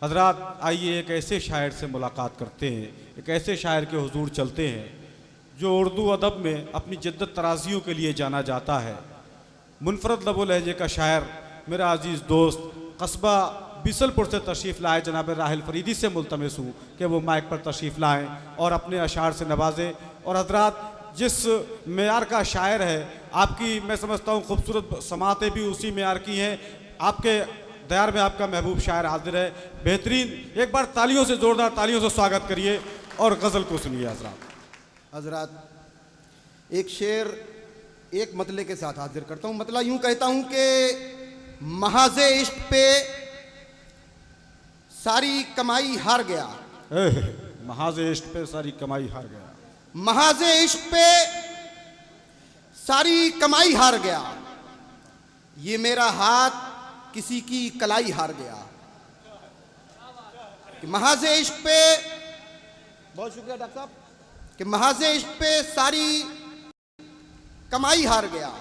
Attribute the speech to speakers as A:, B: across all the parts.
A: हजरात, आइए एक ऐसे शायर से मुलाकात करते हैं, एक ऐसे शायर के हुजूर चलते हैं जो उर्दू अदब में अपनी जिद्दत तराजियों के लिए जाना जाता है। मुनफरद लबो लहजे का शायर, मेरा अजीज़ दोस्त कस्बा बिसलपुर से तशरीफ़ लाए जनाब राहिल फरीदी से मुल्तमस हूँ कि वो माइक पर तशरीफ़ लाएँ और अपने अशार से नवाजें। और हजरात, जिस मेयार का शायर है, आपकी मैं समझता हूँ खूबसूरत समातें भी उसी मेयार की हैं। आपके दयार में आपका महबूब शायर हाजिर है, बेहतरीन। एक बार तालियों से, ज़ोरदार तालियों से स्वागत करिए और गज़ल को सुनिए।
B: हजरात, एक शेर एक मतले के साथ हाजिर करता हूँ। मतला यूँ कहता हूँ कि महाज़े इश्क पे सारी कमाई हार गया।
A: महाज़े इश्क पे सारी कमाई हार गया।
B: महाज़े इश्क पे सारी कमाई हार गया, ये मेरा हाथ किसी की कलाई हार गया। कि महाज़े इश्क पे, बहुत शुक्रिया डॉक्टर साहब, कि महाज़े इश्क पे सारी कमाई हार गया,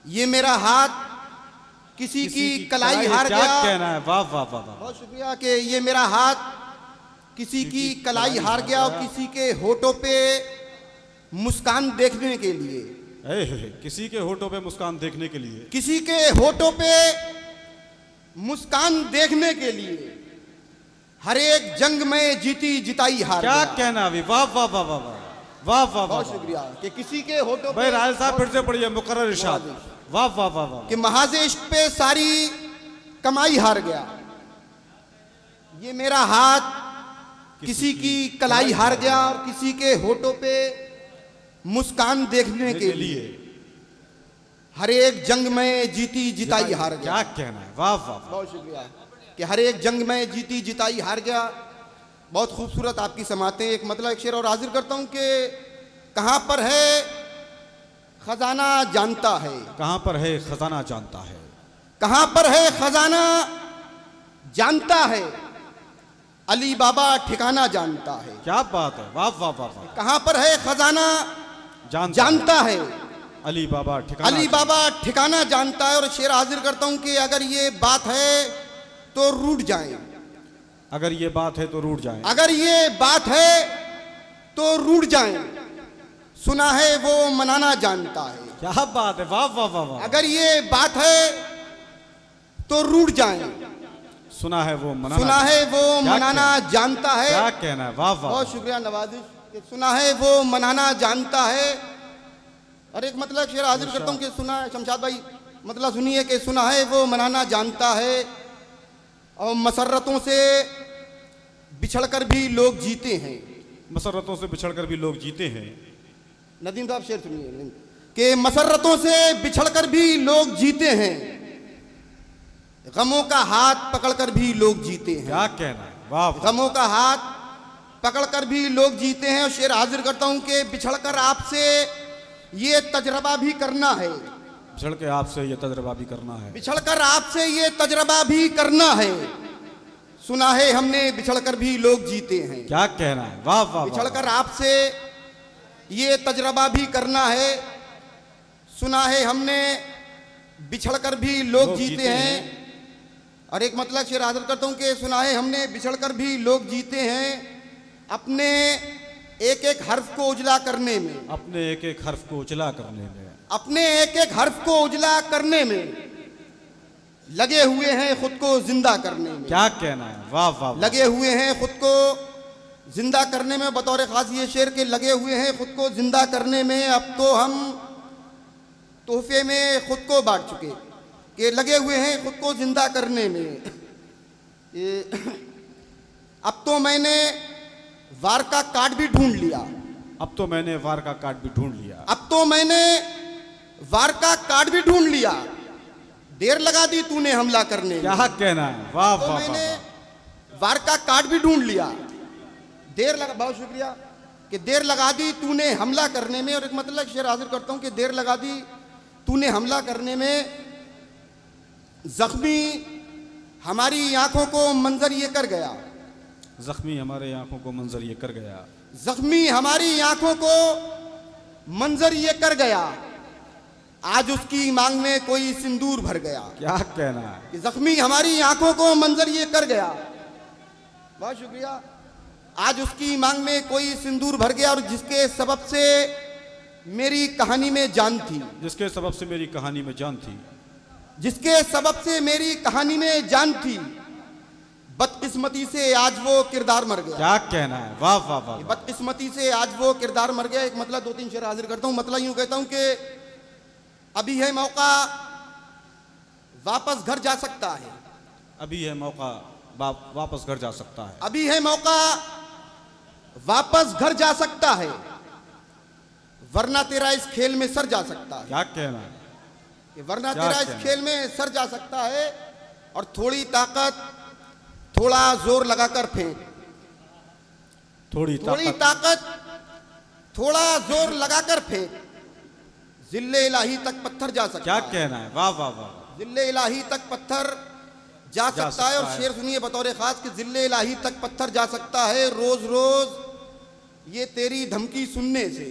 B: ये मेरा हाथ किसी की कलाई हार गया।
A: क्या कहना है? वाह वाह वाह वाह,
B: बहुत शुक्रिया। कि ये मेरा हाथ किसी की कलाई हार गया और किसी के होठों पे मुस्कान देखने के लिए,
A: किसी के होठों पे मुस्कान देखने के लिए,
B: किसी के होठों पे मुस्कान देखने के लिए हर एक जंग में जीती जिताई हार
A: क्या
B: गया।
A: कहना अभी? वाह वाह वाह वाह वाह वाह वाह,
B: बहुत शुक्रिया। कि किसी के होठों
A: भाई
B: पे,
A: रायल साहब फिर से पढ़िए मुकर्रर इरशाद। वाह वाह वाह वाह,
B: कि महाज़े इश्क पे सारी कमाई हार गया, ये मेरा हाथ किसी की कलाई हार गया और किसी के होठों पे मुस्कान देखने के लिए हर एक जंग में जीती जिताई हार गया।
A: क्या कहना है? वाह वाह वाह,
B: बहुत शुक्रिया। कि हर एक जंग में जीती जिताई हार गया। बहुत खूबसूरत आपकी समातें। एक मतलब एक शेर और हाजिर करता हूं कि कहां पर है खजाना जानता है,
A: कहां पर है खजाना जानता है,
B: कहां पर है खजाना जानता है, अली बाबा ठिकाना जानता है।
A: क्या बात है? वाह वाह वाह वाह,
B: कहां पर है खजाना जानता है,
A: अली बाबा ठिकाना,
B: अली बाबा ठिकाना जानता है। और शेर हाजिर करता हूं कि अगर ये बात है तो रूठ जाए,
A: अगर ये बात है तो रूठ जाए,
B: अगर ये बात है तो रूठ जाए, सुना है वो मनाना जानता है।
A: क्या बात है? वाह वाह वाह वाह,
B: अगर ये बात है तो रूठ जाए,
A: सुना है वो मनाना,
B: सुना है वो मनाना जानता है।
A: क्या कहना है? वाह वाह,
B: बहुत शुक्रिया नवाजिश। कि सुना है वो मनाना जानता है। और एक मतलब शेर हाजिर करता हूँ कि सुना है, शमशाद भाई मतलब सुनिए, कि सुना है वो मनाना जानता है और मसरतों से बिछड़कर भी लोग जीते हैं,
A: मसरतों से बिछड़कर भी लोग जीते हैं।
B: नदीम साहब शेर सुनिए, कि मसरतों से बिछड़कर भी लोग जीते हैं, गमों का हाथ पकड़कर भी लोग जीते हैं।
A: क्या कहना है? वाह,
B: गमों का हाथ पकड़कर भी लोग जीते हैं। और शेर हाजिर करता हूं कि बिछड़कर आपसे ये तजरबा भी करना है,
A: बिछड़ के आपसे ये तजर्बा भी करना है,
B: बिछड़कर आपसे ये तजरबा भी करना है, सुना है हमने बिछड़कर भी लोग जीते हैं।
A: क्या कहना है? वाह वाह,
B: बिछड़कर आपसे ये तजरबा भी करना है, सुना है हमने बिछड़कर भी लोग जीते हैं। और एक मतलब शेर हाजिर करता हूं कि सुना है हमने बिछड़कर भी लोग जीते हैं, अपने एक एक हर्फ को उजला करने में,
A: अपने एक एक हर्फ को उजला करने में,
B: अपने एक एक हर्फ को उजला करने में लगे हुए हैं खुद को जिंदा करने में।
A: क्या कहना है? वाह वाह,
B: लगे हुए हैं खुद को जिंदा करने में। बतौर खास ये शेर के लगे हुए हैं खुद को जिंदा करने में, अब तो हम तोहफे में खुद को बांट चुके, कि लगे हुए हैं खुद को जिंदा करने में। अब तो मैंने वार का कार्ड भी ढूंढ लिया,
A: अब तो मैंने वार का कार्ड भी ढूंढ लिया,
B: अब तो मैंने वार का कार्ड भी ढूंढ लिया, देर लगा दी तूने हमला करने में।
A: क्या कहना है? वाह वाह,
B: तो मैंने वार का कार्ड भी ढूंढ लिया, देर लगा, बहुत शुक्रिया, कि देर लगा दी तूने हमला करने में। और एक मतलब शेर हाजिर करता हूं कि देर लगा दी तूने हमला करने में, जख्मी हमारी आंखों को मंजर ये कर गया,
A: जख्मी हमारे आंखों को मंजर ये कर गया,
B: जख्मी हमारी आंखों को मंजर ये कर गया, आज उसकी मांग में कोई सिंदूर भर गया।
A: क्या कहना है?
B: कि जख्मी हमारी आंखों को मंजर ये कर गया, बहुत शुक्रिया। आज उसकी मांग में कोई सिंदूर भर गया और जिसके सबब से मेरी कहानी में जान थी,
A: जिसके सबब से मेरी कहानी में जान थी,
B: जिसके सबब से मेरी कहानी में जान थी, बदकिस्मती से आज वो किरदार मर गया।
A: क्या कहना है, वाह वाह वाह, वाह।
B: बदकिस्मती से आज वो किरदार मर गया। एक मतलब 2-3 शेर हाजिर करता हूं। मतलब यूं कहता हूं कि अभी है मौका, वापस घर जा सकता है।
A: अभी है मौका, वापस घर जा सकता है।
B: अभी है मौका, वापस घर जा सकता है, वरना तेरा इस खेल में सर जा सकता है।
A: क्या कहना है,
B: कि वरना
A: क्या
B: तेरा इस
A: कहना?
B: खेल में सर जा सकता है। और थोड़ी ताकत, थोड़ा जोर लगाकर फेंक,
A: थोड़ी
B: थोड़ी
A: ताकत,
B: ताकत, थोड़ा जोर लगाकर फेंक, जिल्ले इलाही तक पत्थर जा सकता
A: क्या
B: है।
A: कहना है, वाह वाह वाह,
B: जिल्ले इलाही तक पत्थर जा सकता है। और शेर सुनिए बतौर खास कि जिल्ले इलाही तक पत्थर जा सकता है रोज रोज ये तेरी धमकी सुनने से,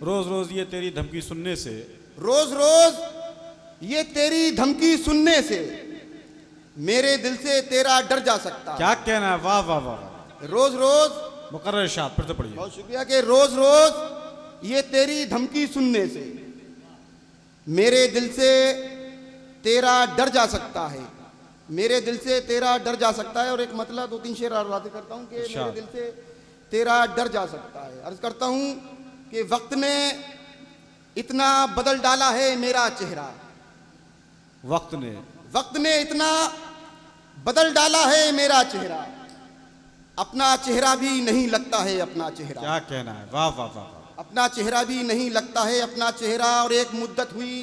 A: रोज रोज ये तेरी धमकी सुनने से,
B: रोज रोज ये तेरी धमकी सुनने से मेरे दिल से तेरा डर जा सकता है।
A: क्या कहना है, वाह वाह वाह,
B: रोज रोज,
A: मुकर्रर इरशाद, फिर से पढ़िए।
B: बहुत शुक्रिया। कि रोज रोज ये तेरी धमकी सुनने से मेरे दिल से तेरा डर जा सकता है, मेरे दिल से तेरा डर जा सकता है। और एक मतलब 2-3 शेर और बातें करता हूं कि मेरे दिल से तेरा डर जा सकता है। अर्ज करता हूं कि वक्त ने इतना बदल डाला है मेरा चेहरा,
A: वक्त ने
B: इतना बदल डाला है मेरा चेहरा, अपना चेहरा भी नहीं लगता है अपना चेहरा।
A: क्या कहना है, वाह वाह वाह,
B: अपना चेहरा भी नहीं लगता है अपना चेहरा। और एक मुद्दत हुई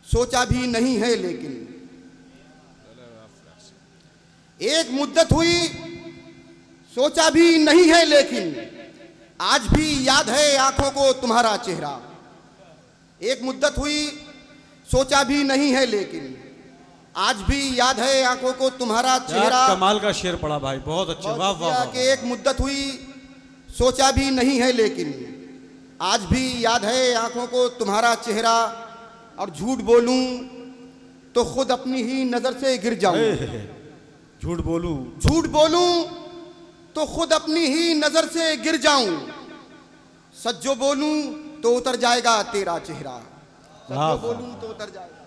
B: सोचा भी नहीं है लेकिन, एक मुद्दत हुई सोचा भी नहीं है लेकिन, आज भी याद है आंखों को तुम्हारा चेहरा। एक मुद्दत हुई सोचा भी नहीं है लेकिन, आज भी याद है आंखों को तुम्हारा चेहरा।
A: कमाल का शेर पढ़ा भाई, बहुत अच्छे, वाह वाह वाह।
B: कि एक मुद्दत हुई सोचा भी नहीं है लेकिन, आज भी याद है आंखों को तुम्हारा चेहरा। और झूठ बोलूं तो खुद अपनी ही नजर से गिर जाऊं,
A: झूठ बोलूं,
B: झूठ बोलूं तो खुद अपनी ही नजर से गिर जाऊं, सच जो बोलूं तो उतर जाएगा तेरा चेहरा, सच जो बोलूं तो उतर जाएगा।